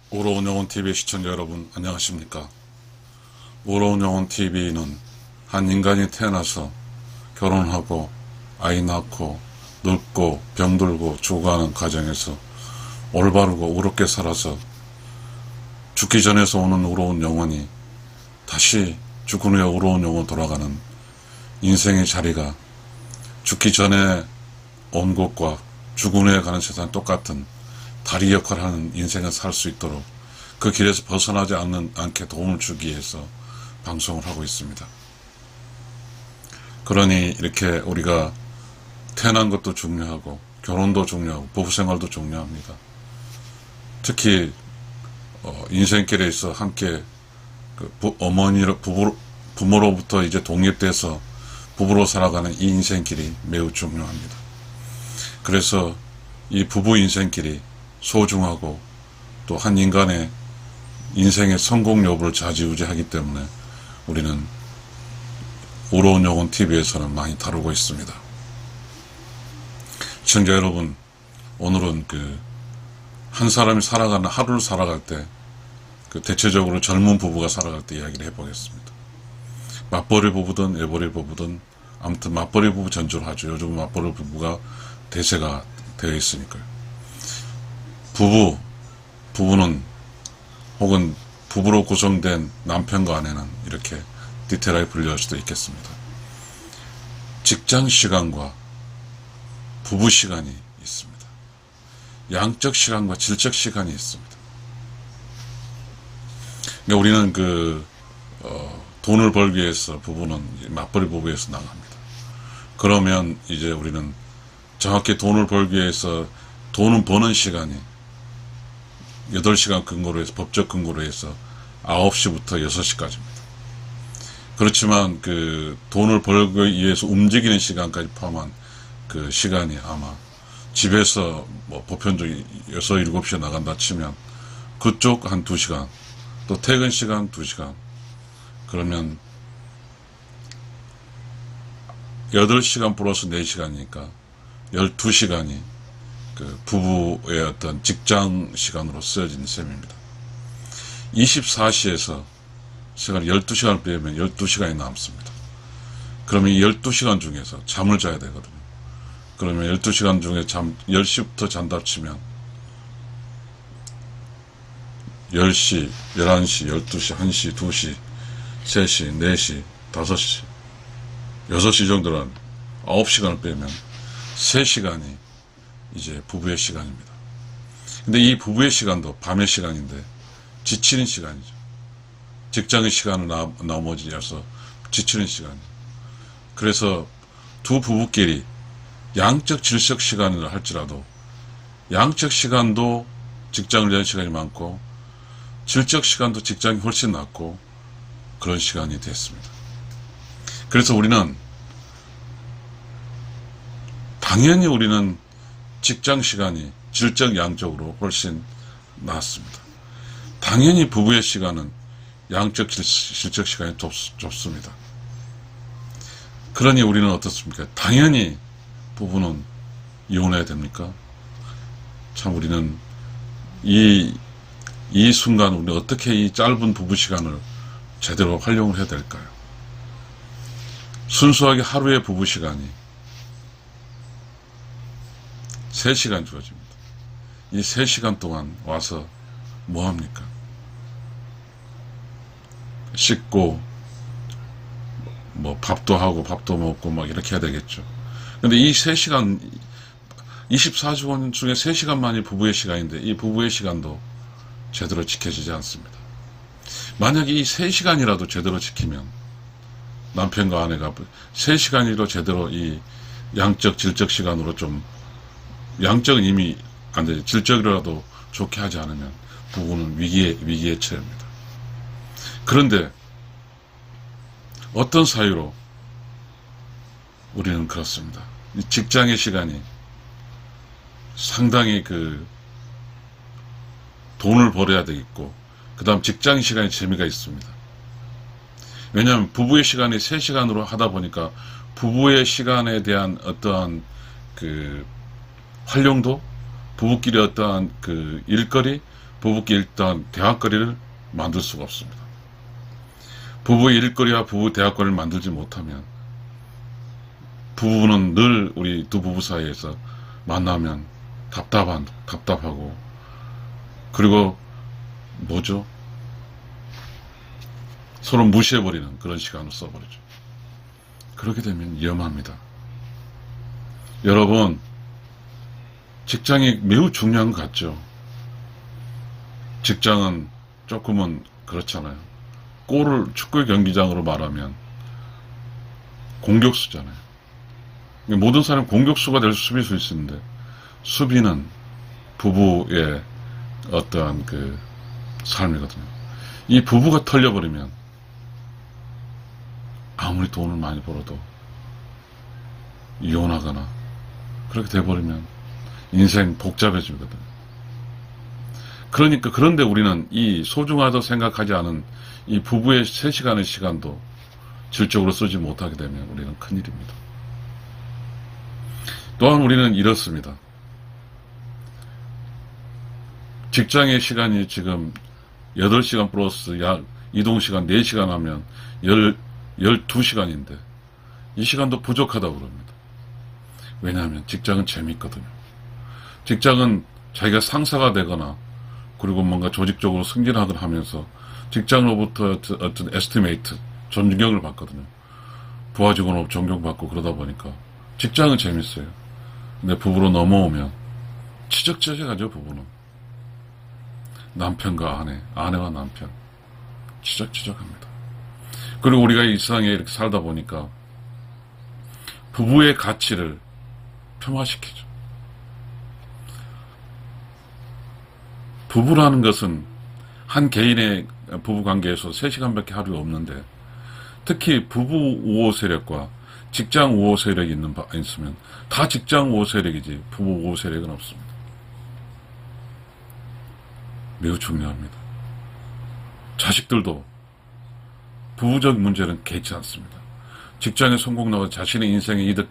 우러운 영혼TV 시청자 여러분 안녕하십니까. 우러운 영혼TV는 한 인간이 태어나서 결혼하고 아이 낳고 늙고 병들고 죽어가는 과정에서 올바르고 의롭게 살아서 죽기 전에서 오는 의로운 영혼이 다시 죽은 후에 의로운 영혼 돌아가는 인생의 자리가 죽기 전에 온 곳과 죽은 후에 가는 세상 똑같은 다리 역할을 하는 인생을 살 수 있도록 그 길에서 벗어나지 않게 도움을 주기 위해서 방송을 하고 있습니다. 그러니 이렇게 우리가 태어난 것도 중요하고 결혼도 중요하고 부부생활도 중요합니다. 특히 인생길에 있어 함께 부모로부터 이제 독립돼서 부부로 살아가는 이 인생길이 매우 중요합니다. 그래서 이 부부 인생길이 소중하고 또 한 인간의 인생의 성공 여부를 좌지우지하기 때문에 우리는 우러운 영혼TV에서는 많이 다루고 있습니다. 시청자 여러분, 오늘은 한 사람이 하루를 살아갈 때 대체적으로 젊은 부부가 살아갈 때 이야기를 해보겠습니다. 맞벌이 부부든 애벌이 부부든 아무튼 맞벌이 부부 전조를 하죠. 요즘 맞벌이 부부가 대세가 되어 있으니까요. 부부는 혹은 부부로 구성된 남편과 아내는 이렇게 디테일하게 분류할 수도 있겠습니다. 직장 시간과 부부 시간이 있습니다. 양적 시간과 질적 시간이 있습니다. 그러니까 우리는 돈을 벌기 위해서 부부는 맞벌이 부부에서 나갑니다. 그러면 이제 우리는 정확히 돈을 벌기 위해서 돈은 버는 시간이 8시간 근거로 해서 법적 근거로 해서 9시부터 6시까지입니다. 그렇지만 돈을 벌기 위해서 움직이는 시간까지 포함한 그 시간이 아마 집에서 보편적으로 6, 7시에 나간다 치면 그쪽 한 2시간 또 퇴근 시간 2시간 그러면 8시간 플러스 4시간이니까 12시간이 부부의 어떤 직장 시간으로 쓰여진 셈입니다. 24시에서 시간 12시간을 빼면 12시간이 남습니다. 그러면 이 12시간 중에서 잠을 자야 되거든요. 그러면 12시간 중에 10시부터 잔다 치면 10시, 11시, 12시, 1시, 2시, 3시, 4시, 5시, 6시 정도는 9시간을 빼면 3시간이 이제 부부의 시간입니다. 근데 이 부부의 시간도 밤의 시간인데 지치는 시간이죠. 직장의 시간을 나머지여서 지치는 시간이죠. 그래서 두 부부끼리 양적 질적 시간을 할지라도 양적 시간도 직장을 위한 시간이 많고 질적 시간도 직장이 훨씬 낮고 그런 시간이 됐습니다. 그래서 당연히 우리는 직장 시간이 질적 양적으로 훨씬 낫습니다. 당연히 부부의 시간은 양적 질적 시간이 좁습니다. 그러니 우리는 어떻습니까? 당연히 부부는 이혼해야 됩니까? 참 우리는 이 순간 우리 어떻게 이 짧은 부부 시간을 제대로 활용을 해야 될까요? 순수하게 하루의 부부 시간이 3시간 주어집니다. 이 3시간 동안 와서 뭐 합니까? 씻고 밥도 하고 밥도 먹고 이렇게 해야 되겠죠. 근데 이 3시간 24시간 중에 3시간만이 부부의 시간인데 이 부부의 시간도 제대로 지켜지지 않습니다. 만약에 이 3시간이라도 제대로 지키면 남편과 아내가 3시간이라도 제대로 이 양적 질적 시간으로 좀 양적은 이미 안 되죠. 질적이라도 좋게 하지 않으면 부부는 위기에 처합니다. 그런데 어떤 사유로 우리는 그렇습니다. 이 직장의 시간이 상당히 돈을 벌어야 되겠고 그 다음 직장 시간에 재미가 있습니다. 왜냐하면 부부의 시간이 3시간으로 하다 보니까 부부의 시간에 대한 어떠한 활용도 부부끼리 어떠한 일거리 부부끼리 일단 대화거리를 만들 수가 없습니다. 부부의 일거리와 부부 대화거리를 만들지 못하면 부부는 늘 우리 두 부부 사이에서 만나면 답답하고 그리고 뭐죠? 서로 무시해버리는 그런 시간을 써버리죠. 그렇게 되면 위험합니다. 여러분, 직장이 매우 중요한 것 같죠? 직장은 조금은 그렇잖아요. 골을 축구 경기장으로 말하면 공격수잖아요. 모든 사람이 공격수가 될 수비수 있는데 수비는 부부의 어떠한 그 삶이거든요. 이 부부가 털려버리면 아무리 돈을 많이 벌어도 이혼하거나 그렇게 돼버리면 인생 복잡해지거든요. 그러니까 그런데 우리는 이 소중하다고 생각하지 않은 이 부부의 3시간의 시간도 질적으로 쓰지 못하게 되면 우리는 큰일입니다. 또한 우리는 이렇습니다. 직장의 시간이 지금 8시간 플러스 약 이동시간 4시간 하면 12시간인데 이 시간도 부족하다고 그럽니다. 왜냐하면 직장은 재밌거든요. 직장은 자기가 상사가 되거나 그리고 뭔가 조직적으로 승진하거나 하면서 직장으로부터 어떤 에스티메이트, 존경을 받거든요. 부하 직원으로 존경받고 그러다 보니까 직장은 재밌어요. 근데 부부로 넘어오면 치적치적하죠, 부부는. 남편과 아내, 아내와 남편. 치적치적합니다. 그리고 우리가 이 세상에 이렇게 살다 보니까 부부의 가치를 폄하시키죠. 부부라는 것은 한 개인의 부부관계에서 3시간밖에 하루가 없는데 특히 부부 우호 세력과 직장 우호 세력이 있으면 다 직장 우호 세력이지 부부 우호 세력은 없습니다. 매우 중요합니다. 자식들도 부부적 문제는 개의치 않습니다. 직장에 성공 나와 자신의 인생의 이득,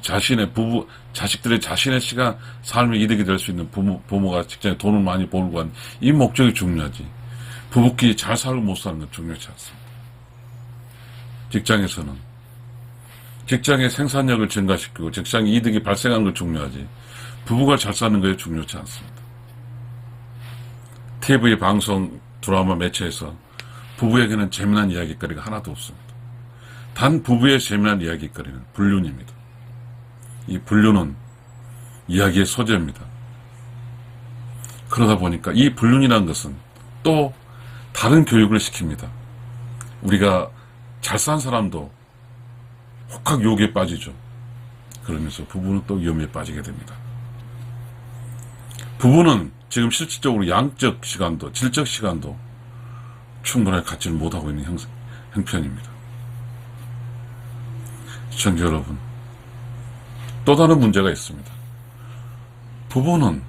자신의 부부, 자식들의 자신의 시간, 삶의 이득이 될 수 있는 부모가 직장에 돈을 많이 벌고 한 이 목적이 중요하지. 부부끼리 잘 살고 못 사는 건 중요하지 않습니다. 직장에서는 직장의 생산력을 증가시키고 직장의 이득이 발생하는 걸 중요하지. 부부가 잘 사는 것이 중요하지 않습니다. TV, 방송, 드라마, 매체에서 부부에게는 재미난 이야기거리가 하나도 없습니다. 단 부부의 재미난 이야기거리는 불륜입니다. 이 불륜은 이야기의 소재입니다. 그러다 보니까 이 불륜이라는 것은 또 다른 교육을 시킵니다. 우리가 잘 산 사람도 혹학 유혹에 빠지죠. 그러면서 부부는 또 위험에 빠지게 됩니다. 부부는 지금 실질적으로 양적 시간도 질적 시간도 충분하게 갖지를 못하고 있는 형편입니다. 시청자 여러분, 또 다른 문제가 있습니다. 부부는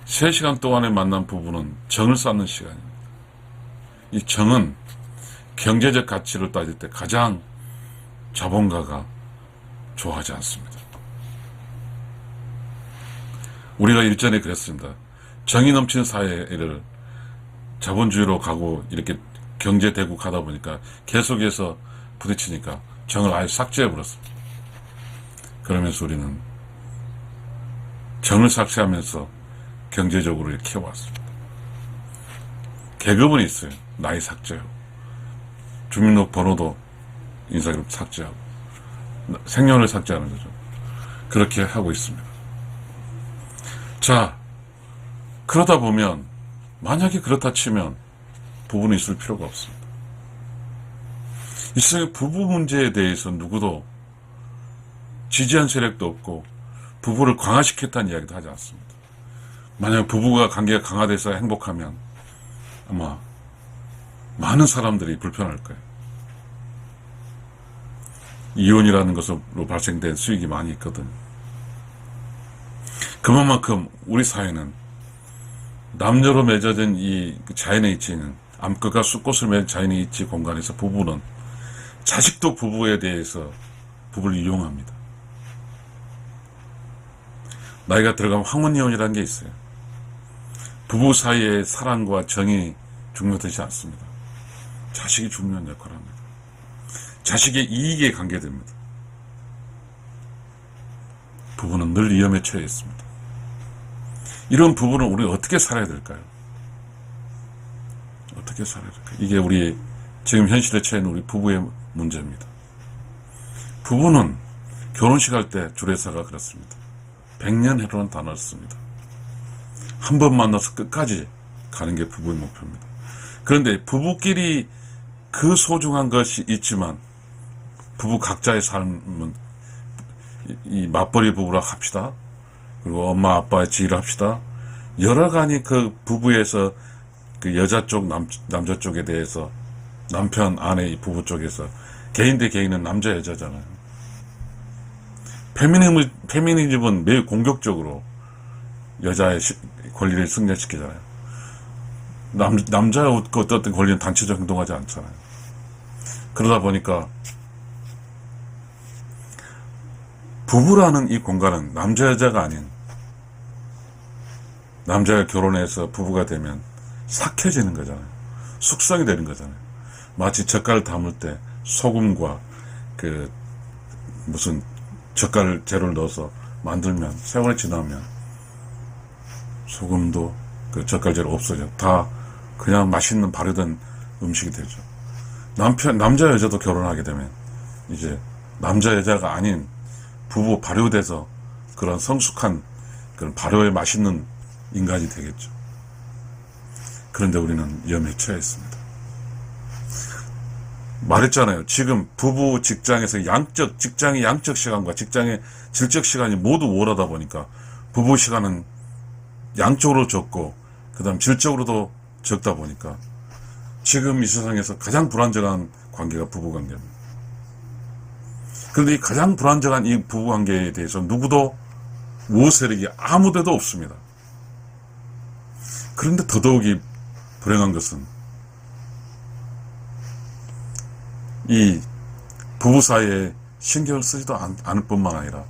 3시간 동안에 만난 부부는 정을 쌓는 시간입니다. 이 정은 경제적 가치를 따질 때 가장 자본가가 좋아하지 않습니다. 우리가 일전에 그랬습니다. 정이 넘치는 사회를 자본주의로 가고 이렇게 경제 대국하다 보니까 계속해서 부딪히니까 정을 아예 삭제해버렸습니다. 그러면서 우리는 정을 삭제하면서 경제적으로 이렇게 해왔습니다. 계급은 있어요. 나이 삭제하고 주민등록 번호도 인사기록 삭제하고 생년을 삭제하는 거죠. 그렇게 하고 있습니다. 자, 그러다 보면 만약에 그렇다 치면 부부는 있을 필요가 없습니다. 이 세상에 부부 문제에 대해서 누구도 지지한 세력도 없고 부부를 강화시켰다는 이야기도 하지 않습니다. 만약 부부가 관계가 강화돼서 행복하면 아마 많은 사람들이 불편할 거예요. 이혼이라는 것으로 발생된 수익이 많이 있거든요. 그만큼 우리 사회는 남녀로 맺어진 이 자연의 이치는 암컷과 수꽃을 맺은 자연의 이치 공간에서 부부는 자식도 부부에 대해서 부부를 이용합니다. 나이가 들어가면 황혼이혼이라는 게 있어요. 부부 사이의 사랑과 정이 중요되지 않습니다. 자식이 중요한 역할을 합니다. 자식의 이익에 관계됩니다. 부부는 늘 위험에 처해 있습니다. 이런 부부는 우리가 어떻게 살아야 될까요? 어떻게 살아야 될까요? 이게 우리 지금 현실에 처해 있는 우리 부부의 문제입니다. 부부는 결혼식 할 때 주례사가 그렇습니다. 100년 해로라는 단어를 씁니다. 한 번 만나서 끝까지 가는 게 부부의 목표입니다. 그런데 부부끼리 그 소중한 것이 있지만 부부 각자의 삶은 이 맞벌이 부부라 합시다. 그리고 엄마 아빠의 지위를 합시다. 여러 가지 그 부부에서 그 여자 쪽 남자 쪽에 대해서 남편 아내 이 부부 쪽에서 개인 대 개인은 남자 여자잖아요. 페미니즘은 매우 공격적으로 여자의 권리를 승리시키잖아요. 남자의 어떤 권리는 단체적 행동하지 않잖아요. 그러다 보니까 부부라는 이 공간은 남자 여자가 아닌, 남자가 결혼해서 부부가 되면 삭혀지는 거잖아요. 숙성이 되는 거잖아요. 마치 젓갈 담을 때 소금과 그 무슨 젓갈 재료를 넣어서 만들면 세월이 지나면 소금도 그 젓갈 재료 없어져. 다 그냥 맛있는 발효된 음식이 되죠. 남자 여자도 결혼하게 되면 이제 남자 여자가 아닌 부부 발효돼서 그런 성숙한 그런 발효에 맛있는 인간이 되겠죠. 그런데 우리는 위험에 처해 있습니다. 말했잖아요. 지금 부부 직장에서 직장의 양적 시간과 직장의 질적 시간이 모두 우월하다 보니까 부부 시간은 양적으로 적고 그 다음 질적으로도 적다 보니까 지금 이 세상에서 가장 불안정한 관계가 부부관계입니다. 그런데 이 가장 불안정한 이 부부관계에 대해서 누구도 우호 세력이 아무데도 없습니다. 그런데 더더욱이 불행한 것은 이 부부 사이에 신경을 쓰지도 않을 뿐만 아니라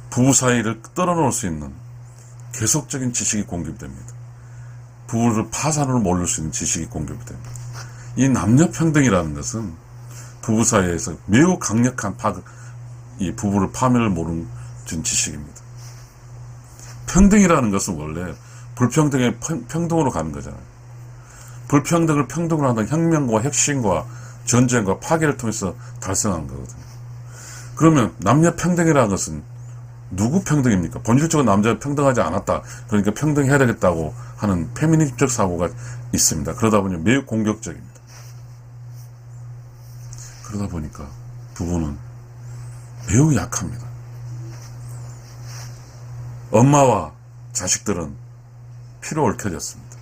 부부 사이를 떨어놓을 수 있는 계속적인 지식이 공급됩니다. 부부를 파산으로 몰릴 수 있는 지식이 공급이 됩니다. 이 남녀평등이라는 것은 부부 사이에서 매우 강력한 이 부부를 파멸을 모르는 지식입니다. 평등이라는 것은 원래 불평등의 평등으로 가는 거잖아요. 불평등을 평등으로 한다는 혁명과 혁신과 전쟁과 파괴를 통해서 달성한 거거든요. 그러면 남녀평등이라는 것은 누구 평등입니까? 본질적으로 남자가 평등하지 않았다. 그러니까 평등해야 되겠다고 하는 페미니즘적 사고가 있습니다. 그러다 보니 매우 공격적입니다. 그러다 보니까 부부는 매우 약합니다. 엄마와 자식들은 피로 얽혀졌습니다.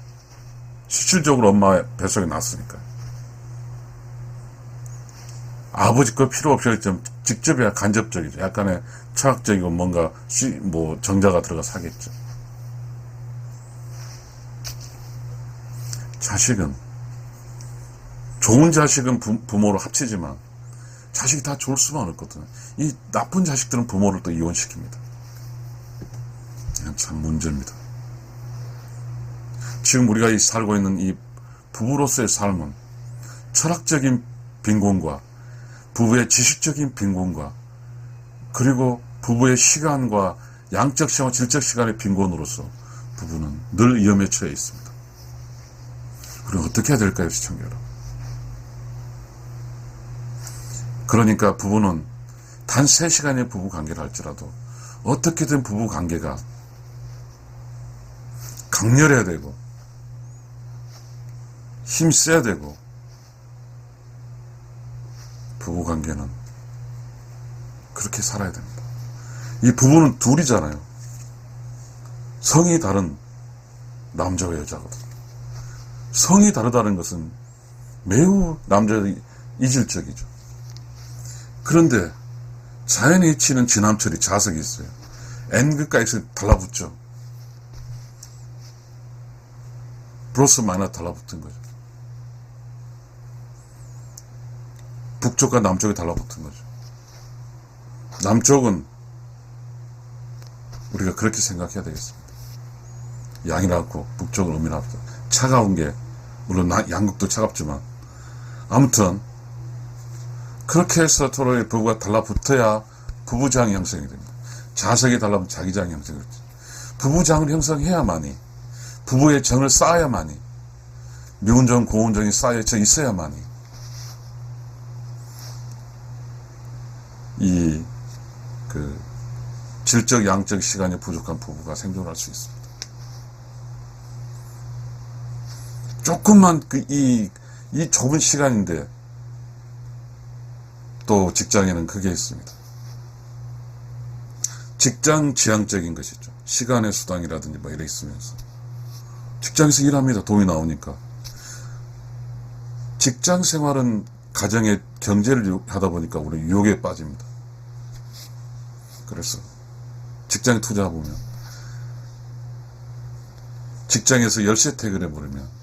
실질적으로 엄마의 뱃속에 났으니까. 아버지 거 필요 없이 좀 직접이야 간접적이죠. 약간의 철학적이고 뭔가 정자가 들어가서 하겠죠. 자식은 좋은 자식은 부모로 합치지만 자식이 다 좋을 수만 없거든요. 이 나쁜 자식들은 부모를 또 이혼시킵니다. 이건 참 문제입니다. 지금 우리가 살고 있는 이 부부로서의 삶은 철학적인 빈곤과 부부의 지식적인 빈곤과 그리고 부부의 시간과 양적 시간과 질적 시간의 빈곤으로서 부부는 늘 위험에 처해 있습니다. 우리는 어떻게 해야 될까요, 시청자 여러분? 그러니까 부부는 단 3시간의 부부 관계를 할지라도 어떻게든 부부 관계가 강렬해야 되고 힘써야 되고 부부 관계는 그렇게 살아야 됩니다. 이 부부는 둘이잖아요. 성이 다른 남자와 여자거든요. 성이 다르다는 것은 매우 남자의 이질적이죠. 그런데 자연의 이치는 지남철이 자석이 있어요. N극과 X가 달라붙죠. 플러스 마이너스 달라붙은 거죠. 북쪽과 남쪽이 달라붙은 거죠. 남쪽은 우리가 그렇게 생각해야 되겠습니다. 양이라고 북쪽은 음이라고. 차가운 게 물론 양극도 차갑지만 아무튼 그렇게 해서 서로의 부부가 달라붙어야 부부장이 형성이 됩니다. 자석이 달라붙으면 자기장이 형성이 됩니다. 부부장을 형성해야만이, 부부의 정을 쌓아야만이, 미운정 고운정이 쌓여져 있어야만이 이 질적 양적 시간이 부족한 부부가 생존할 수 있습니다. 조금만 이 좁은 시간인데 또 직장에는 그게 있습니다. 직장 지향적인 것이죠. 시간의 수당이라든지 뭐 이래 있으면서 직장에서 일합니다. 돈이 나오니까. 직장 생활은 가정의 경제를 하다 보니까 우리 유혹에 빠집니다. 그래서 직장에 투자해보면 직장에서 10시에 퇴근해버리면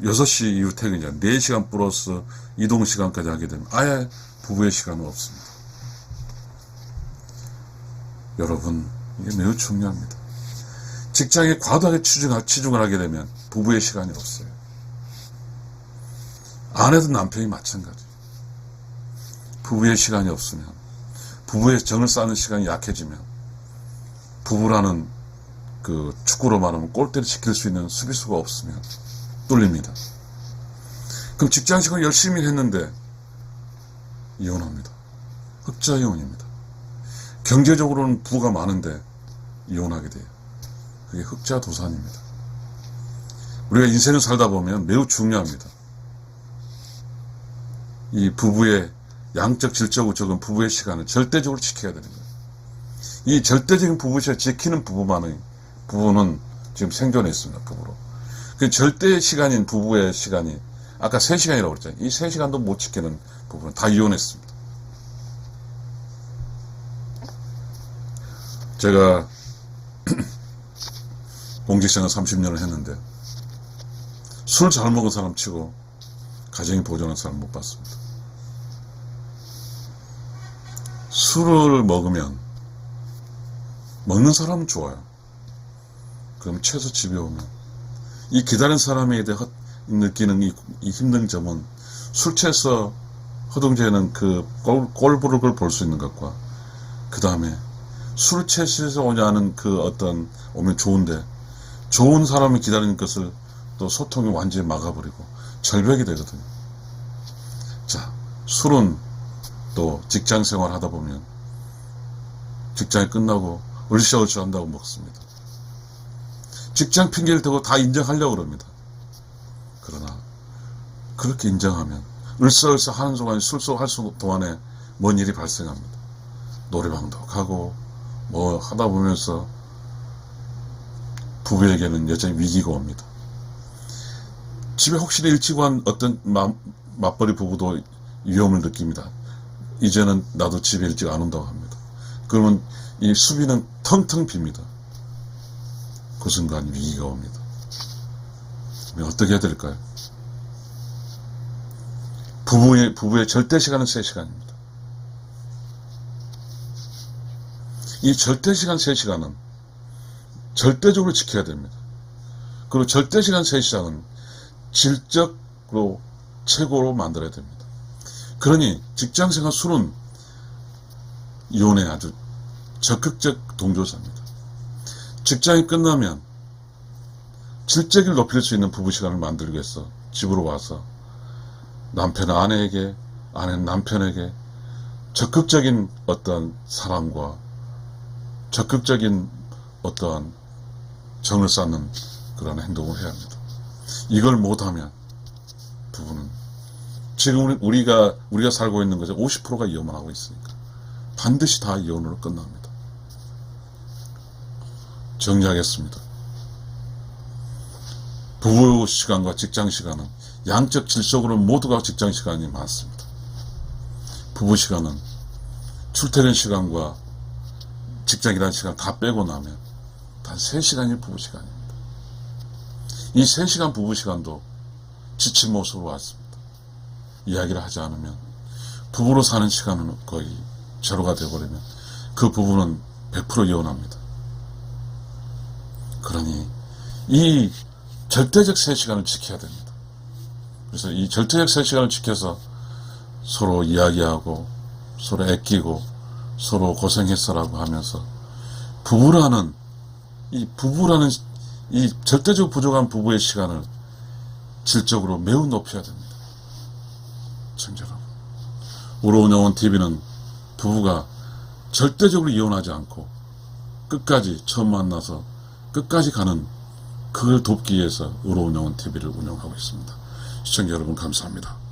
6시 이후 퇴근이야. 4시간 플러스 이동시간까지 하게 되면 아예 부부의 시간은 없습니다. 여러분, 이게 매우 중요합니다. 직장에 과도하게 치중을 하게 되면 부부의 시간이 없어요. 아내도 남편이 마찬가지. 부부의 시간이 없으면, 부부의 정을 쌓는 시간이 약해지면, 부부라는 축구로 말하면 골대를 지킬 수 있는 수비수가 없으면 뚫립니다. 그럼 직장 생활 열심히 했는데 이혼합니다. 흑자 이혼입니다. 경제적으로는 부가 많은데 이혼하게 돼요. 그게 흑자 도산입니다. 우리가 인생을 살다 보면 매우 중요합니다. 이 부부의 양적 질적으로 적은 부부의 시간을 절대적으로 지켜야 되는 거예요. 이 절대적인 부부 시간을 지키는 부부는 지금 생존해 있습니다. 부부로. 그 절대 시간인 부부의 시간이 아까 3시간이라고 그랬잖아요. 이 3시간도 못 지키는 부부는 다 이혼했습니다. 제가 공직생활 30년을 했는데 술 잘 먹은 사람 치고 가정이 보존한 사람 못 봤습니다. 술을 먹으면 먹는 사람은 좋아요. 그럼 최소 집에 오면 이 기다린 사람에 대해 느끼는 이 힘든 점은 술 취해서 허둥지는 꼴부룩을 볼 수 있는 것과 그 다음에 술 취해서 오냐는 오면 좋은데 좋은 사람이 기다리는 것을 또 소통이 완전히 막아버리고 절벽이 되거든요. 자, 술은 또 직장 생활 하다 보면 직장이 끝나고 을쌰을쌰 한다고 먹습니다. 직장 핑계를 대고 다 인정하려고 그럽니다. 그러나 그렇게 인정하면 을쌰을쌰 하는 동안 술속할 동안에 뭔 일이 발생합니다. 노래방도 가고 뭐 하다 보면서 부부에게는 여전히 위기가 옵니다. 집에 혹시나 일찍 온 어떤 맞벌이 부부도 위험을 느낍니다. 이제는 나도 집에 일찍 안 온다고 합니다. 그러면 이 수비는 텅텅 빕니다. 그 순간 위기가 옵니다. 어떻게 해야 될까요? 부부의 절대 시간은 3시간입니다. 이 절대 시간 3시간은 절대적으로 지켜야 됩니다. 그리고 절대 시간 3시간은 질적으로 최고로 만들어야 됩니다. 그러니 직장생활 술은 이혼에 아주 적극적 동조자입니다. 직장이 끝나면 질적을 높일 수 있는 부부 시간을 만들기 위해서 집으로 와서 남편은 아내에게, 아내는 남편에게 적극적인 어떤 사랑과 적극적인 어떠한 정을 쌓는 그런 행동을 해야 합니다. 이걸 못하면 부부는 지금 우리가 살고 있는 것의 50%가 이혼을 하고 있으니까 반드시 다 이혼으로 끝납니다. 정리하겠습니다. 부부 시간과 직장 시간은 양적 질적으로 모두가 직장 시간이 많습니다. 부부 시간은 출퇴근 시간과 직장이라는 시간 다 빼고 나면 단 3시간이 부부 시간입니다. 이 3시간 부부 시간도 지친 모습으로 왔습니다. 이야기를 하지 않으면 부부로 사는 시간은 거의 제로가 되어버리면 그 부부는 100% 이혼합니다. 그러니 이 절대적 3시간을 지켜야 됩니다. 그래서 이 절대적 3시간을 지켜서 서로 이야기하고 서로 애끼고 서로 고생했어라고 하면서 부부라는 이 절대적 부족한 부부의 시간을 질적으로 매우 높여야 됩니다. 시청자 여러분, 우러운 TV는 부부가 절대적으로 이혼하지 않고 끝까지 처음 만나서 끝까지 가는 그걸 돕기 위해서 우러운 TV를 운영하고 있습니다. 시청자 여러분 감사합니다.